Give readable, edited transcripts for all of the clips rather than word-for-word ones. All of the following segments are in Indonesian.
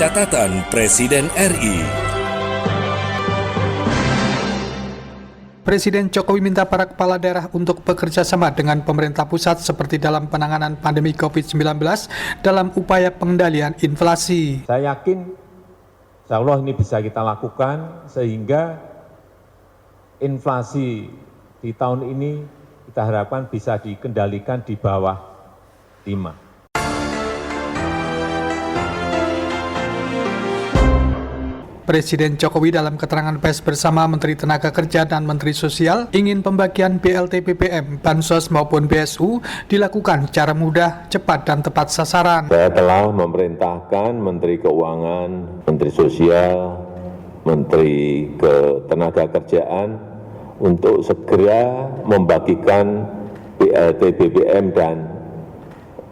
Catatan Presiden RI. Presiden Jokowi minta para kepala daerah untuk bekerja sama dengan pemerintah pusat seperti dalam penanganan pandemi COVID-19 dalam upaya pengendalian inflasi. Saya yakin, insya Allah ini bisa kita lakukan sehingga inflasi di tahun ini kita harapkan bisa dikendalikan di bawah 5. Presiden Jokowi dalam keterangan pers bersama Menteri Tenaga Kerja dan Menteri Sosial ingin pembagian BLT BBM, Bansos maupun BSU dilakukan secara mudah, cepat, dan tepat sasaran. Saya telah memerintahkan Menteri Keuangan, Menteri Sosial, Menteri Ketenagakerjaan untuk segera membagikan BLT BBM dan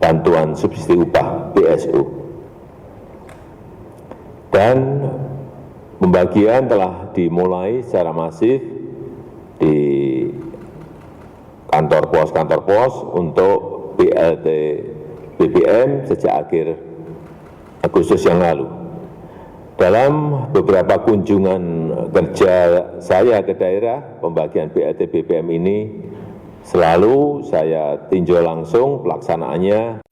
bantuan subsidi upah BSU. Dan pembagian telah dimulai secara masif di kantor pos untuk BLT BBM sejak akhir Agustus yang lalu. Dalam beberapa kunjungan kerja saya ke daerah, pembagian BLT BBM ini selalu saya tinjau langsung pelaksanaannya.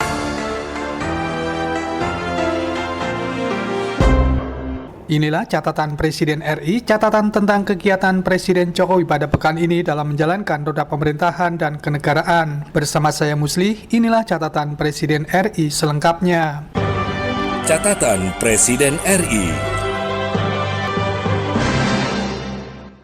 Inilah catatan Presiden RI, catatan tentang kegiatan Presiden Jokowi pada pekan ini dalam menjalankan roda pemerintahan dan kenegaraan. Bersama saya Musli, inilah catatan Presiden RI selengkapnya. Catatan Presiden RI.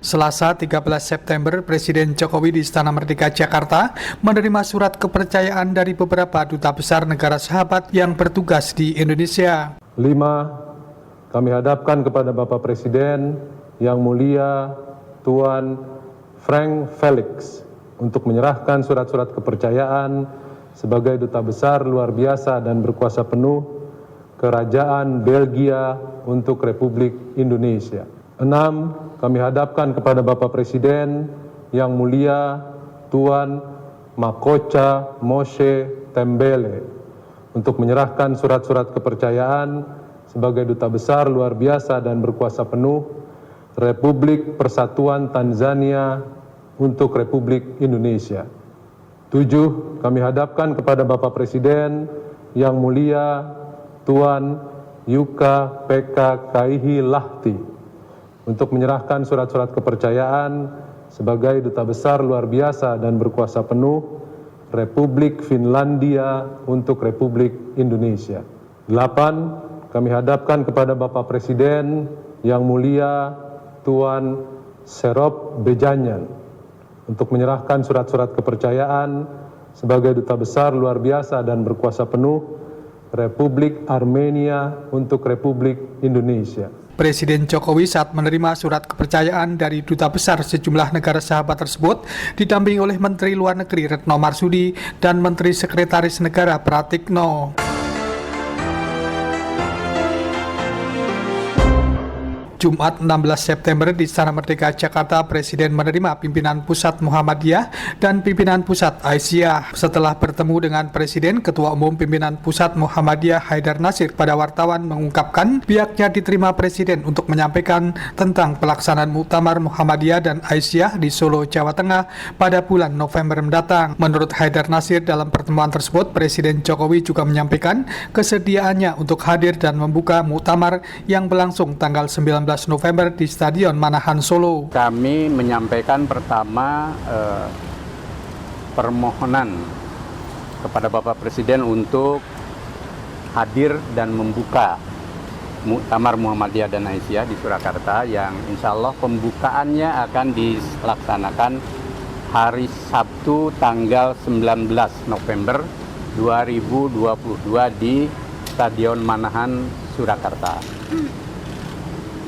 Selasa 13 September, Presiden Jokowi di Istana Merdeka Jakarta menerima surat kepercayaan dari beberapa duta besar negara sahabat yang bertugas di Indonesia. 5. Kami hadapkan kepada Bapak Presiden yang mulia Tuan Frank Felix untuk menyerahkan surat-surat kepercayaan sebagai duta besar luar biasa dan berkuasa penuh Kerajaan Belgia untuk Republik Indonesia. 6. Kami hadapkan kepada Bapak Presiden yang mulia Tuan Makocha Moshe Tembele untuk menyerahkan surat-surat kepercayaan sebagai duta besar luar biasa dan berkuasa penuh Republik Persatuan Tanzania untuk Republik Indonesia. 7. Kami hadapkan kepada Bapak Presiden yang mulia Tuan Yuka Peka Kaihi Lahti untuk menyerahkan surat-surat kepercayaan sebagai duta besar luar biasa dan berkuasa penuh Republik Finlandia untuk Republik Indonesia. 8. Kami hadapkan kepada Bapak Presiden yang mulia Tuan Serop Bejanyan untuk menyerahkan surat-surat kepercayaan sebagai duta besar luar biasa dan berkuasa penuh Republik Armenia untuk Republik Indonesia. Presiden Jokowi saat menerima surat kepercayaan dari duta besar sejumlah negara sahabat tersebut didampingi oleh Menteri Luar Negeri Retno Marsudi dan Menteri Sekretaris Negara Pratikno. Jumat 16 September di Istana Merdeka Jakarta, Presiden menerima pimpinan Pusat Muhammadiyah dan pimpinan Pusat Aisyah. Setelah bertemu dengan Presiden, Ketua Umum Pimpinan Pusat Muhammadiyah Haidar Nasir pada wartawan mengungkapkan pihaknya diterima Presiden untuk menyampaikan tentang pelaksanaan Muktamar Muhammadiyah dan Aisyah di Solo, Jawa Tengah pada bulan November mendatang. Menurut Haidar Nasir, dalam pertemuan tersebut, Presiden Jokowi juga menyampaikan kesediaannya untuk hadir dan membuka Muktamar yang berlangsung tanggal 19 November di Stadion Manahan Solo. Kami menyampaikan pertama permohonan kepada Bapak Presiden untuk hadir dan membuka Muktamar Muhammadiyah dan Aisyah di Surakarta yang insya Allah pembukaannya akan dilaksanakan hari Sabtu tanggal 19 November 2022 di Stadion Manahan Surakarta.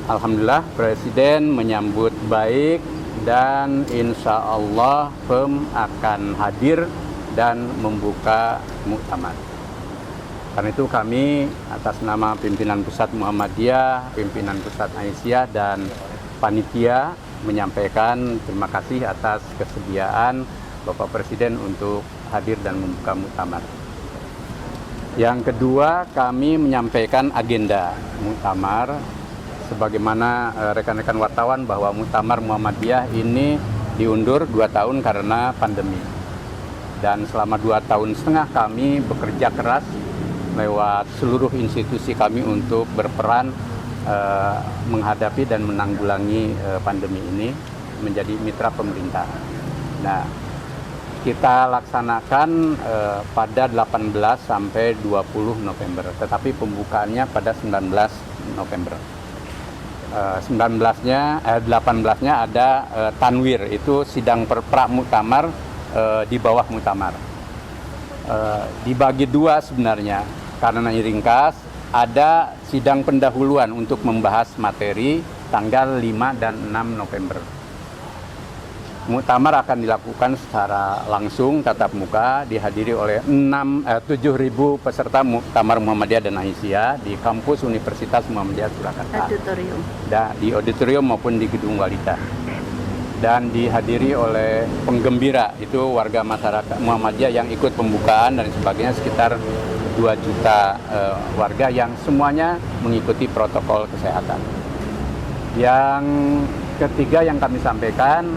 Alhamdulillah Presiden menyambut baik dan insya Allah PEM akan hadir dan membuka muktamar. Karena itu kami atas nama pimpinan Pusat Muhammadiyah, pimpinan Pusat Aisyah dan panitia menyampaikan terima kasih atas kesediaan Bapak Presiden untuk hadir dan membuka muktamar. Yang kedua, kami menyampaikan agenda muktamar sebagaimana rekan-rekan wartawan bahwa muktamar Muhammadiyah ini diundur 2 tahun karena pandemi. Dan selama 2 tahun setengah kami bekerja keras lewat seluruh institusi kami untuk berperan menghadapi dan menanggulangi pandemi ini menjadi mitra pemerintah. Nah, kita laksanakan pada 18 sampai 20 November, tetapi pembukaannya pada 19 November. 18-nya ada tanwir, itu sidang pra-muktamar di bawah muktamar. Dibagi 2 sebenarnya, karena ini ringkas, ada sidang pendahuluan untuk membahas materi tanggal 5 dan 6 November. Muktamar akan dilakukan secara langsung tatap muka, dihadiri oleh 7.000 peserta Muktamar Muhammadiyah dan Aisyah di kampus Universitas Muhammadiyah Surakarta. Auditorium. Di auditorium maupun di Gedung Walita. Dan dihadiri oleh penggembira, itu warga masyarakat Muhammadiyah yang ikut pembukaan dan sebagainya, sekitar 2 juta warga yang semuanya mengikuti protokol kesehatan. Yang ketiga yang kami sampaikan,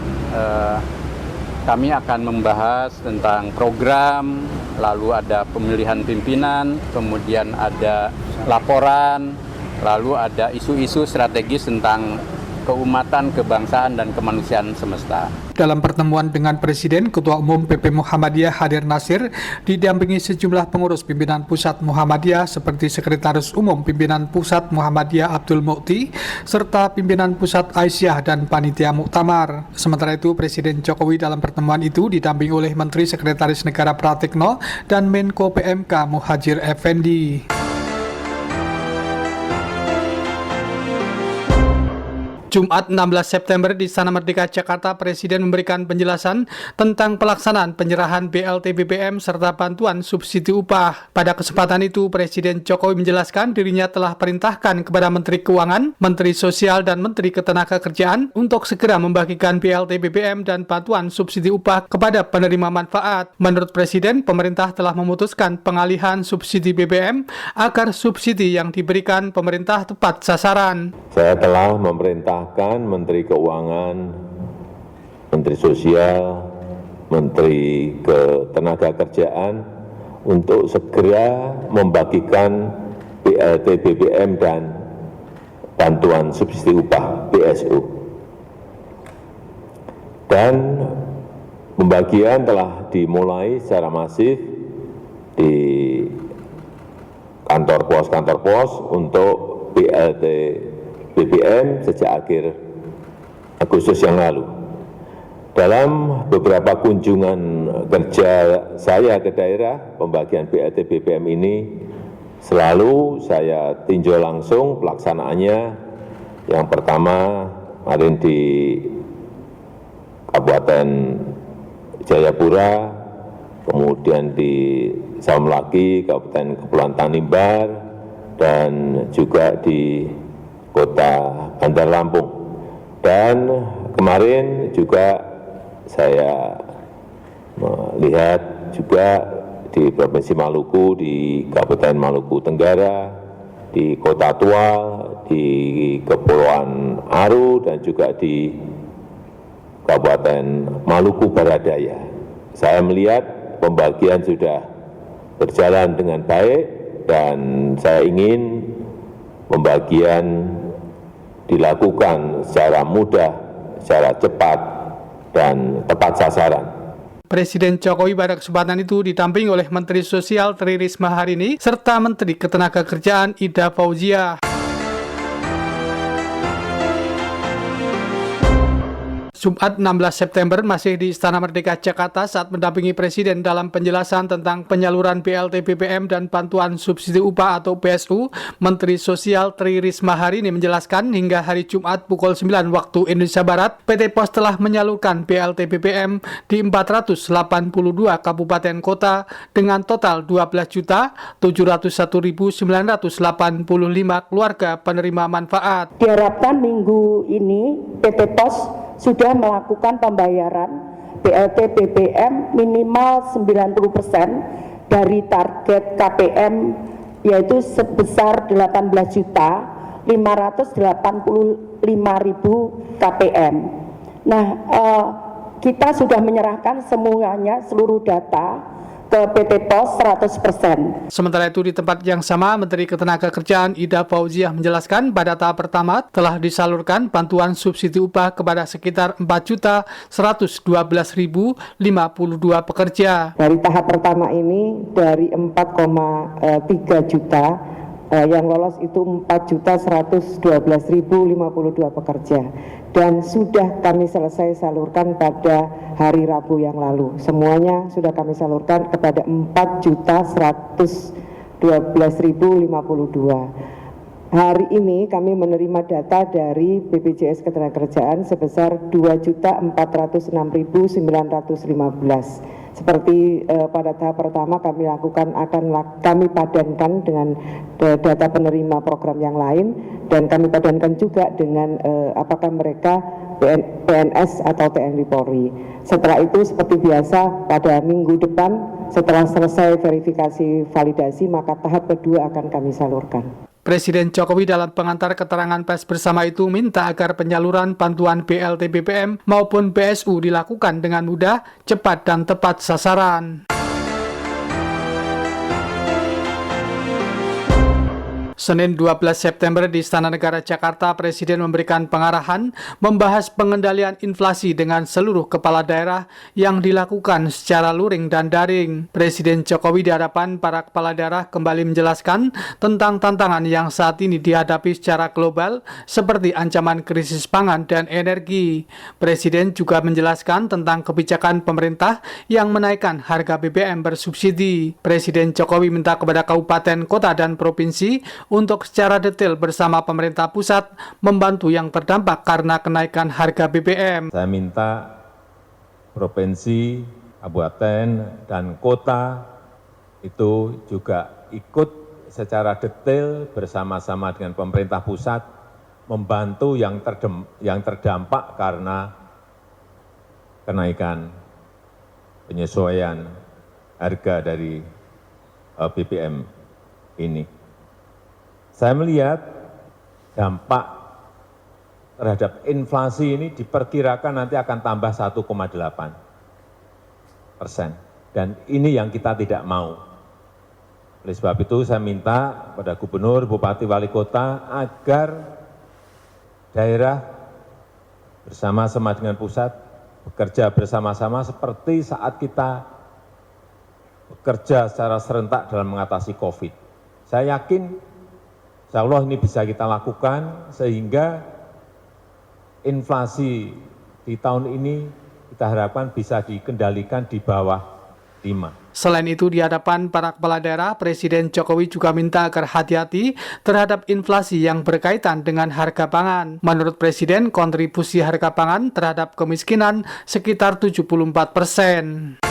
kami akan membahas tentang program, lalu ada pemilihan pimpinan, kemudian ada laporan, lalu ada isu-isu strategis tentang keumatan, kebangsaan, dan kemanusiaan semesta. Dalam pertemuan dengan Presiden, Ketua Umum PP Muhammadiyah Hadir Nasir didampingi sejumlah pengurus pimpinan Pusat Muhammadiyah seperti Sekretaris Umum Pimpinan Pusat Muhammadiyah Abdul Mukti, serta Pimpinan Pusat Aisyah dan Panitia Muktamar. Sementara itu, Presiden Jokowi dalam pertemuan itu didampingi oleh Menteri Sekretaris Negara Pratikno dan Menko PMK Muhadjir Effendi. Jumat 16 September di Istana Merdeka Jakarta, Presiden memberikan penjelasan tentang pelaksanaan penyerahan BLT BBM serta bantuan subsidi upah. Pada kesempatan itu, Presiden Jokowi menjelaskan dirinya telah perintahkan kepada Menteri Keuangan, Menteri Sosial, dan Menteri Ketenagakerjaan untuk segera membagikan BLT BBM dan bantuan subsidi upah kepada penerima manfaat. Menurut Presiden, pemerintah telah memutuskan pengalihan subsidi BBM agar subsidi yang diberikan pemerintah tepat sasaran. Saya telah memerintahkan Menteri Keuangan, Menteri Sosial, Menteri Ketenagakerjaan untuk segera membagikan BLT BBM dan bantuan subsidi upah BSU. Dan pembagian telah dimulai secara masif di kantor pos untuk BLT BBM sejak akhir Agustus yang lalu. Dalam beberapa kunjungan kerja saya ke daerah, pembagian BLT BBM ini selalu saya tinjau langsung pelaksanaannya. Yang pertama kemarin di Kabupaten Jayapura, kemudian di Saumlaki, Kabupaten Kepulauan Tanimbar, dan juga di Kota Bandar Lampung. Dan kemarin juga saya melihat juga di Provinsi Maluku, di Kabupaten Maluku Tenggara, di Kota Tua, di Kepulauan Aru, dan juga di Kabupaten Maluku Barat Daya. Saya melihat pembagian sudah berjalan dengan baik dan saya ingin pembagian dilakukan secara mudah, secara cepat, dan tepat sasaran. Presiden Jokowi pada kesempatan itu didampingi oleh Menteri Sosial Tri Risma Harini serta Menteri Ketenagakerjaan Ida Fauziah. Jumat 16 September masih di Istana Merdeka Jakarta saat mendampingi Presiden dalam penjelasan tentang penyaluran BLT BBM dan bantuan subsidi upah atau BSU, Menteri Sosial Tri Risma Harini menjelaskan hingga hari Jumat pukul 9 waktu Indonesia Barat, PT POS telah menyalurkan BLT BBM di 482 kabupaten kota dengan total 12.701.985 keluarga penerima manfaat. Diharapkan minggu ini PT POS sudah melakukan pembayaran BLT BBM minimal 90% dari target KPM yaitu sebesar 18.585.000 KPM. Nah, kita sudah menyerahkan semuanya, seluruh data ke PT POS 100%. Sementara itu di tempat yang sama, Menteri Ketenagakerjaan Ida Fauziah menjelaskan pada tahap pertama telah disalurkan bantuan subsidi upah kepada sekitar 4.112.052 pekerja. Dari tahap pertama ini dari 4,3 juta yang lolos itu 4.112.052 pekerja dan sudah kami selesai salurkan pada hari Rabu yang lalu. Semuanya sudah kami salurkan kepada 4.112.052. Hari ini kami menerima data dari BPJS Ketenagakerjaan sebesar 2.406.915. Seperti pada tahap pertama kami lakukan kami padankan dengan data penerima program yang lain dan kami padankan juga dengan apakah mereka PNS atau TNI Polri. Setelah itu seperti biasa pada minggu depan setelah selesai verifikasi validasi maka tahap kedua akan kami salurkan. Presiden Jokowi dalam pengantar keterangan pers bersama itu minta agar penyaluran bantuan BLT BBM maupun BSU dilakukan dengan mudah, cepat, dan tepat sasaran. Senin 12 September di Istana Negara Jakarta, Presiden memberikan pengarahan membahas pengendalian inflasi dengan seluruh kepala daerah yang dilakukan secara luring dan daring. Presiden Jokowi di hadapan para kepala daerah kembali menjelaskan tentang tantangan yang saat ini dihadapi secara global seperti ancaman krisis pangan dan energi. Presiden juga menjelaskan tentang kebijakan pemerintah yang menaikkan harga BBM bersubsidi. Presiden Jokowi minta kepada kabupaten, kota, dan provinsi untuk secara detail bersama pemerintah pusat membantu yang terdampak karena kenaikan harga BBM. Saya minta provinsi, kabupaten, dan kota itu juga ikut secara detail bersama-sama dengan pemerintah pusat membantu yang terdampak karena kenaikan penyesuaian harga dari BBM ini. Saya melihat dampak terhadap inflasi ini diperkirakan nanti akan tambah 1,8%. Dan ini yang kita tidak mau. Oleh sebab itu saya minta pada gubernur, bupati, wali kota agar daerah bersama-sama dengan pusat bekerja bersama-sama seperti saat kita bekerja secara serentak dalam mengatasi COVID. Saya yakin insya Allah ini bisa kita lakukan sehingga inflasi di tahun ini kita harapkan bisa dikendalikan di bawah 5. Selain itu, di hadapan para kepala daerah, Presiden Jokowi juga minta agar hati-hati terhadap inflasi yang berkaitan dengan harga pangan. Menurut Presiden, kontribusi harga pangan terhadap kemiskinan sekitar 74%.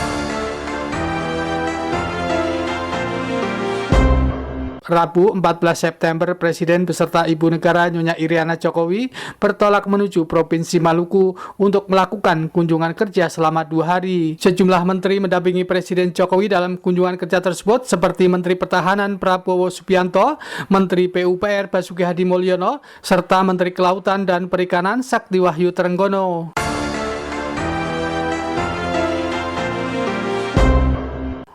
Rabu 14 September, Presiden beserta Ibu Negara Nyonya Iriana Jokowi bertolak menuju Provinsi Maluku untuk melakukan kunjungan kerja selama 2 hari. Sejumlah menteri mendampingi Presiden Jokowi dalam kunjungan kerja tersebut seperti Menteri Pertahanan Prabowo Subianto, Menteri PUPR Basuki Hadi Mulyono, serta Menteri Kelautan dan Perikanan Sakti Wahyu Trenggono.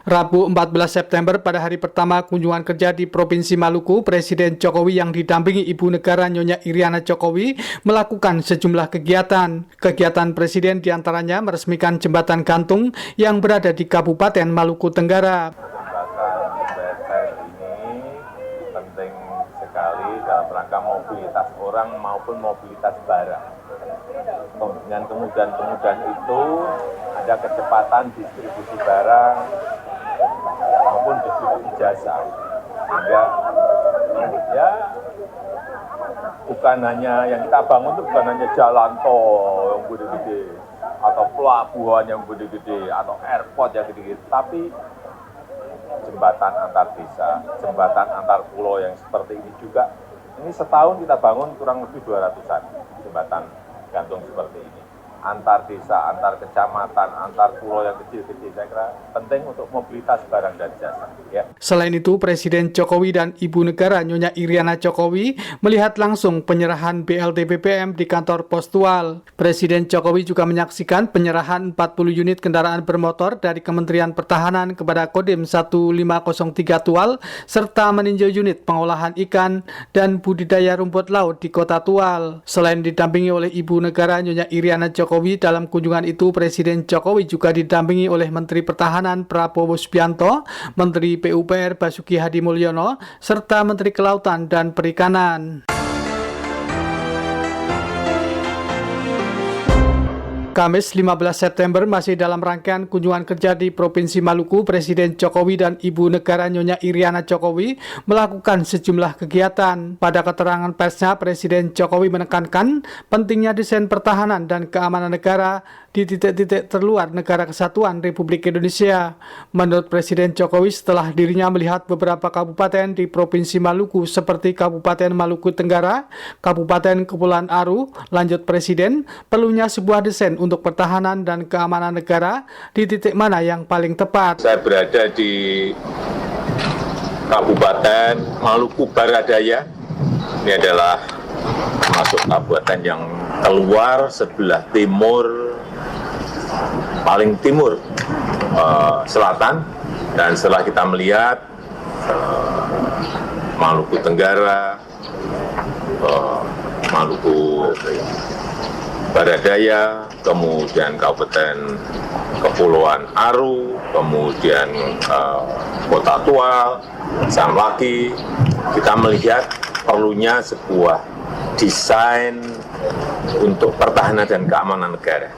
Rabu 14 September pada hari pertama kunjungan kerja di Provinsi Maluku, Presiden Jokowi yang didampingi Ibu Negara Nyonya Iriana Jokowi melakukan sejumlah kegiatan. Kegiatan Presiden diantaranya meresmikan jembatan gantung yang berada di Kabupaten Maluku Tenggara. Jembatan BSR ini penting sekali dalam rangka mobilitas orang maupun mobilitas barang. Dengan kemudahan-kemudahan itu ada kecepatan distribusi barang maupun distribusi jasa, sehingga ya bukan hanya yang kita bangun itu bukan hanya jalan tol yang gede-gede atau pelabuhan yang gede-gede atau airport yang gede-gede, tapi jembatan antar desa, jembatan antar pulau yang seperti ini juga. Ini setahun kita bangun kurang lebih 200-an jembatan gantung seperti ini. antar desa, antar kecamatan, antar pulau yang kecil-kecil. Saya kira penting untuk mobilitas barang dan jasa. Ya. Selain itu, Presiden Jokowi dan Ibu Negara Nyonya Iriana Jokowi melihat langsung penyerahan BLT BBM di kantor Postual. Presiden Jokowi juga menyaksikan penyerahan 40 unit kendaraan bermotor dari Kementerian Pertahanan kepada Kodim 1503 Tual, serta meninjau unit pengolahan ikan dan budidaya rumput laut di Kota Tual. Selain didampingi oleh Ibu Negara Nyonya Iriana Jokowi, dalam kunjungan itu Presiden Jokowi juga didampingi oleh Menteri Pertahanan Prabowo Subianto, Menteri PUPR Basuki Hadi Mulyono, serta Menteri Kelautan dan Perikanan. Kamis 15 September masih dalam rangkaian kunjungan kerja di Provinsi Maluku, Presiden Jokowi dan Ibu Negara Nyonya Iriana Jokowi melakukan sejumlah kegiatan. Pada keterangan persnya, Presiden Jokowi menekankan pentingnya desain pertahanan dan keamanan negara di titik-titik terluar negara kesatuan Republik Indonesia. Menurut Presiden Jokowi, setelah dirinya melihat beberapa kabupaten di Provinsi Maluku seperti Kabupaten Maluku Tenggara, Kabupaten Kepulauan Aru, lanjut Presiden, perlunya sebuah desain untuk pertahanan dan keamanan negara di titik mana yang paling tepat. Saya berada di Kabupaten Maluku Baradaya. Ini adalah masuk kabupaten yang keluar sebelah timur, paling timur selatan, dan setelah kita melihat Maluku Tenggara, Maluku Baradaya, kemudian Kabupaten Kepulauan Aru, kemudian Kota Tual, Samlaki, kita melihat perlunya sebuah desain untuk pertahanan dan keamanan negara.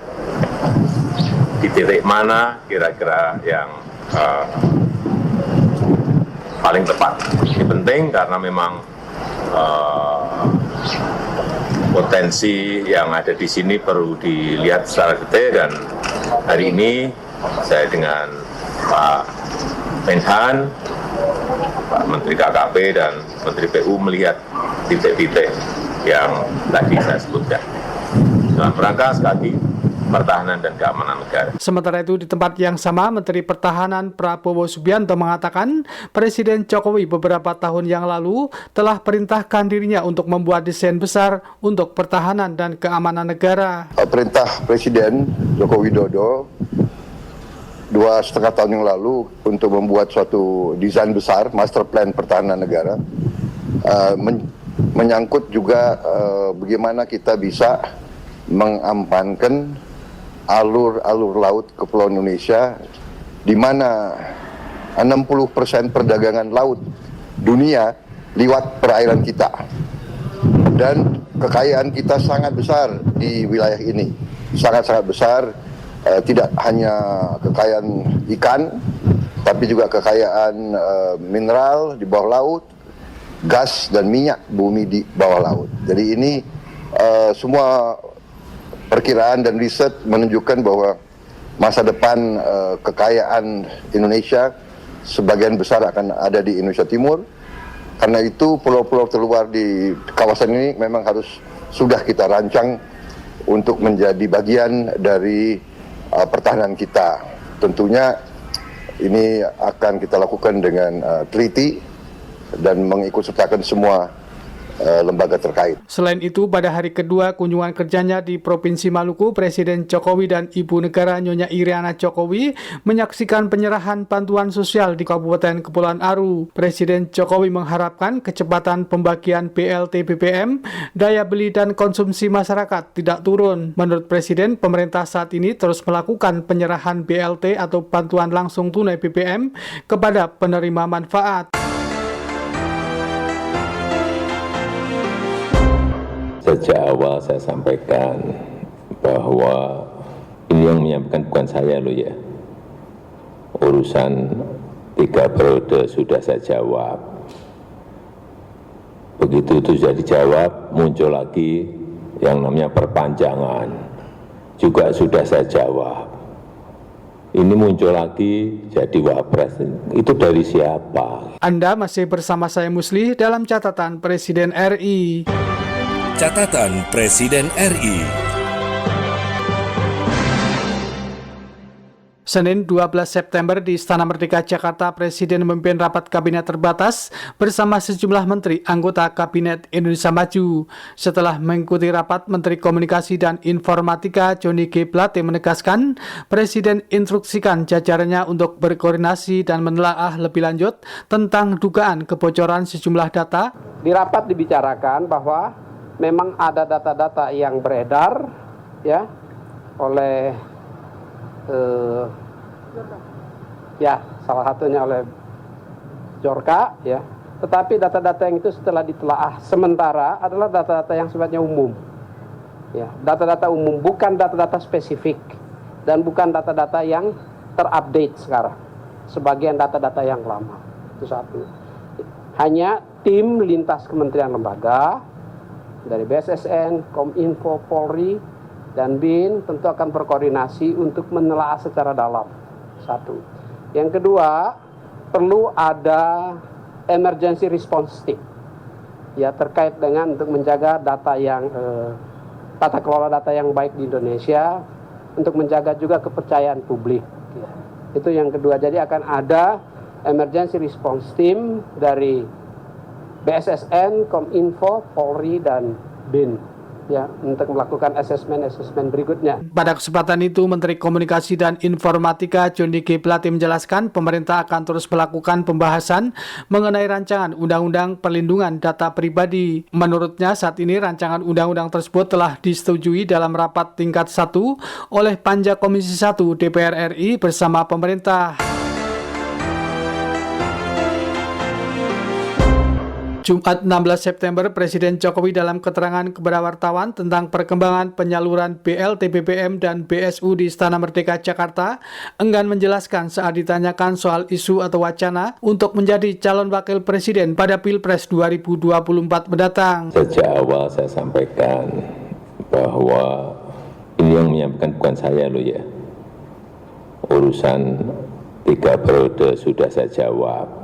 Di titik mana kira-kira yang paling tepat. Ini penting karena memang potensi yang ada di sini perlu dilihat secara detail, dan hari ini saya dengan Pak Menhan, Pak Menteri KKP dan Menteri PU melihat titik-titik yang tadi saya sebutkan. Dalam rangka sekali lagi pertahanan dan keamanan negara. Sementara itu, di tempat yang sama, Menteri Pertahanan Prabowo Subianto mengatakan Presiden Jokowi beberapa tahun yang lalu telah perintahkan dirinya untuk membuat desain besar untuk pertahanan dan keamanan negara. Perintah Presiden Joko Widodo 2,5 tahun yang lalu untuk membuat suatu desain besar, master plan pertahanan negara, menyangkut juga bagaimana kita bisa mengamankan alur-alur laut Kepulauan Indonesia, di mana 60% perdagangan laut dunia lewat perairan kita. Dan kekayaan kita sangat besar di wilayah ini, sangat-sangat besar, tidak hanya kekayaan ikan, tapi juga kekayaan mineral di bawah laut, gas dan minyak bumi di bawah laut. Jadi ini semua perkiraan dan riset menunjukkan bahwa masa depan kekayaan Indonesia sebagian besar akan ada di Indonesia Timur. Karena itu pulau-pulau terluar di kawasan ini memang harus sudah kita rancang untuk menjadi bagian dari pertahanan kita. Tentunya ini akan kita lakukan dengan teliti dan mengikut sertakan semua lembaga terkait. Selain itu, pada hari kedua kunjungan kerjanya di Provinsi Maluku, Presiden Jokowi dan Ibu Negara Nyonya Iriana Jokowi menyaksikan penyerahan bantuan sosial di Kabupaten Kepulauan Aru. Presiden Jokowi mengharapkan kecepatan pembagian BLT BBM, daya beli dan konsumsi masyarakat tidak turun. Menurut Presiden, pemerintah saat ini terus melakukan penyerahan BLT atau bantuan langsung tunai BBM kepada penerima manfaat. Sejak awal saya sampaikan bahwa ini yang menyampaikan bukan saya loh ya. Urusan 3 periode sudah saya jawab. Begitu itu sudah dijawab, muncul lagi yang namanya perpanjangan. Juga sudah saya jawab. Ini muncul lagi jadi wapres. Itu dari siapa? Anda masih bersama saya Musli dalam catatan Presiden RI. Catatan Presiden RI. Senin 12 September di Istana Merdeka Jakarta, Presiden memimpin rapat kabinet terbatas bersama sejumlah menteri anggota Kabinet Indonesia Maju. Setelah mengikuti rapat, Menteri Komunikasi dan Informatika Johnny G. Plate menegaskan Presiden instruksikan jajarannya untuk berkoordinasi dan menelaah lebih lanjut tentang dugaan kebocoran sejumlah data. Di rapat dibicarakan bahwa memang ada data-data yang beredar ya oleh salah satunya oleh Jorka ya. Tetapi data-data yang itu setelah ditelaah sementara adalah data-data yang sifatnya umum. Ya, data-data umum, bukan data-data spesifik dan bukan data-data yang terupdate sekarang. Sebagian data-data yang lama. Itu satu. Hanya tim lintas kementerian lembaga dari BSSN, Kominfo, Polri dan BIN tentu akan berkoordinasi untuk menelaah secara dalam. Satu. Yang kedua, perlu ada emergency response team. Ya, terkait dengan untuk menjaga data yang tata kelola data yang baik di Indonesia, untuk menjaga juga kepercayaan publik. Ya. Itu yang kedua. Jadi akan ada emergency response team dari BSSN, Kominfo, Polri dan BIN. Ya, untuk melakukan asesmen berikutnya. Pada kesempatan itu, Menteri Komunikasi dan Informatika Johnny G. Plate menjelaskan pemerintah akan terus melakukan pembahasan mengenai rancangan Undang-Undang Perlindungan Data Pribadi. Menurutnya, saat ini rancangan undang-undang tersebut telah disetujui dalam rapat tingkat 1 oleh Panja Komisi 1 DPR RI bersama pemerintah. Jumat 16 September, Presiden Jokowi dalam keterangan kepada wartawan tentang perkembangan penyaluran BLT BBM dan BSU di Istana Merdeka Jakarta enggan menjelaskan saat ditanyakan soal isu atau wacana untuk menjadi calon wakil presiden pada Pilpres 2024 mendatang. Sejak awal saya sampaikan bahwa ini yang menyampaikan bukan saya loh ya. Urusan 3 periode sudah saya jawab.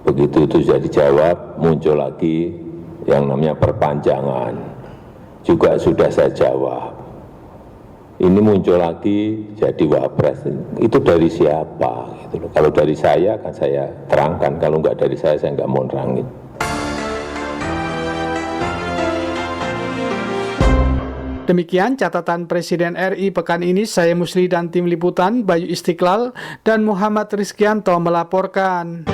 Begitu itu sudah dijawab, muncul lagi yang namanya perpanjangan. Juga sudah saya jawab. Ini muncul lagi jadi wapres. Itu dari siapa? Gitu loh. Kalau dari saya akan saya terangkan. Kalau enggak dari saya nggak mau nerangin. Demikian catatan Presiden RI pekan ini. Saya Musli dan tim liputan Bayu Istiqlal dan Muhammad Rizkyanto melaporkan.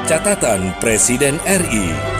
Catatan Presiden RI.